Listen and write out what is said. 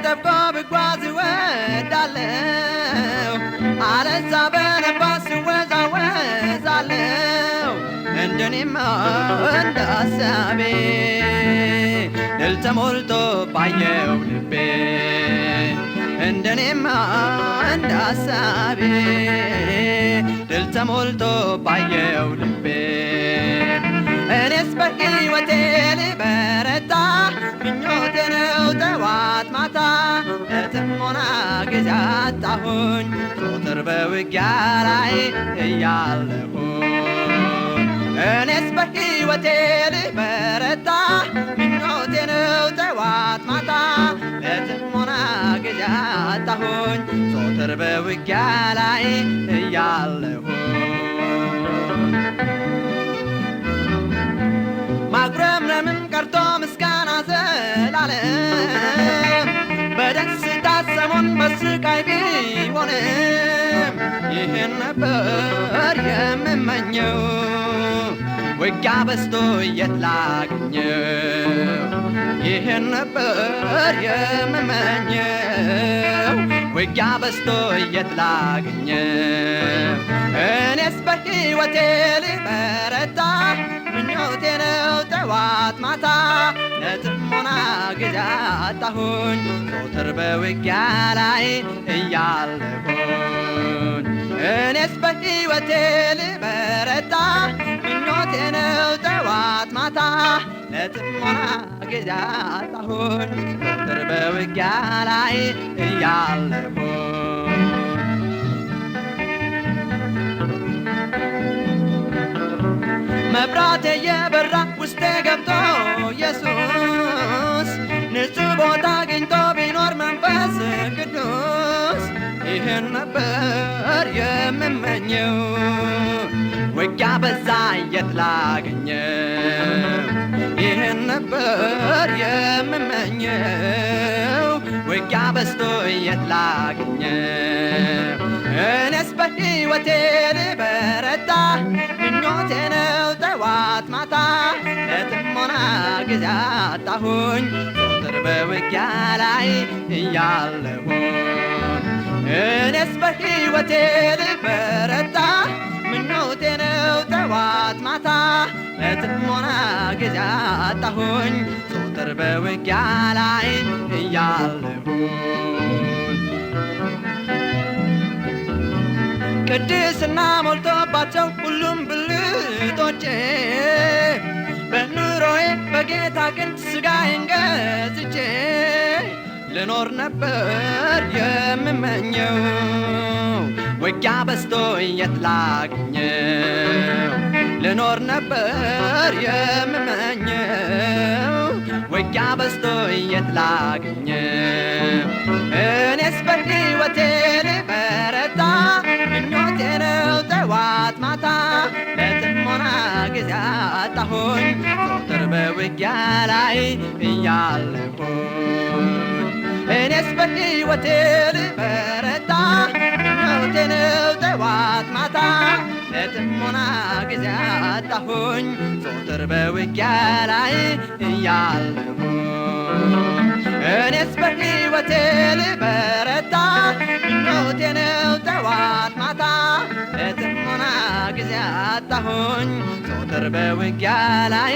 ጠብቆ ብጓዝ እወዳለሁ አለዛ በነፋስ እወዛወዛለሁ እንደኔማ እንደ ሐሳቤ ድል ተሞልቶ ባየው ልቤ እንደኔማ እንደ ሐሳቤ ድል ተሞልቶ ባየው ልቤ እኔስ በሕይወቴ ልበረታ ምኞቴ ነው ጠዋት ማታ ለጥሞና ጊዜ አጣሁኝ ዘወትር በውጊያ ላይ እያለሁኝ እኔስ በሕይወቴ ልበረታ ምኞቴ ነው ጠዋት ማታ ለጥሞና ጊዜ አጣሁኝ ዘወትር በውጊያ ላይ እያለሁኝ ማጉረምረምም ቀርቶ ምስጋና ዘላለም በደስታ ሰሞን በስቃይ ቢሆንም ይህን ነበር የምመኘው ውጊያ በዝቶ የት ላግኘው ይህን ነበር የምመኘው ውጊያ በዝቶ የት ላግኘው እኔስ በሕይወቴ ልበረታ ምኞቴ ነው ጠዋት ማታ ለጥሞና ጊዜ አጣሁኝ ዘወትር በውጊያ ላይ እያለሁኝ እኔስ በሕይወቴ ልበረታ ምኞቴ ነው ጠዋት ማታ ለጥሞና ጊዜ አጣሁኝ ዘወትር በውጊያ ላይ እያለሁኝ መብራቴ የበራ ውስጤ ገብቶ ኢየሱስ ንጹሕ ቦታ አግኝቶ ቢኖር መንፈስ ቅዱስ ይህን ነበር የምመኘው ውጊያ በዛ የት ላገኘው ይህን ነበር የምመኘው ውጊያ በዝቶ የት ላገኘው እኔስ በሕይወቴ ልበረታ ምኞቴ ነው ጠዋት ማታ ለጥሞና ጊዜ አጣሁኝ ዘወትር በውጊያ ላይ እያለሁኝ እኔስ በሕይወቴ ልበረታ ምኞቴ ነው ጠዋት ማታ ለጥሞና ጊዜ አጣሁኝ ዘወትር በውጊያ ላይ እያለሁኝ ቅድስና ሞልቶባቸው ሁሉም ብልቶቼ በኑሮዬ በጌታ ክንድ ሥጋዬን ገዝቼ ልኖር ነበር የምመኘው ውጊያ በዝቶ የት ላግኘው ልኖር ነበር የምመኘው ውጊያ በዝቶ የት ላግኘው እኔስ በሕይወቴ ልበረታ ምኞቴ ነው ጠዋት ማታ ለጥሞና ጊዜ አጣሁኝ ዘወትር በውጊያ ላይ እያለሁኝ እኔስ በሕይወቴ ልበረታ ምኞቴ ነው ጠዋት ማታ ለጥሞና ጊዜ አጣሁኝ ዘወትር በውጊያ ላይ እያለሁኝ እኔስ በሕይወቴ ልበረታ ምኞቴ ነው ጠዋት ማታ ለጥሞና ጊዜ አጣሁኝ ዘወትር በውጊያ ላይ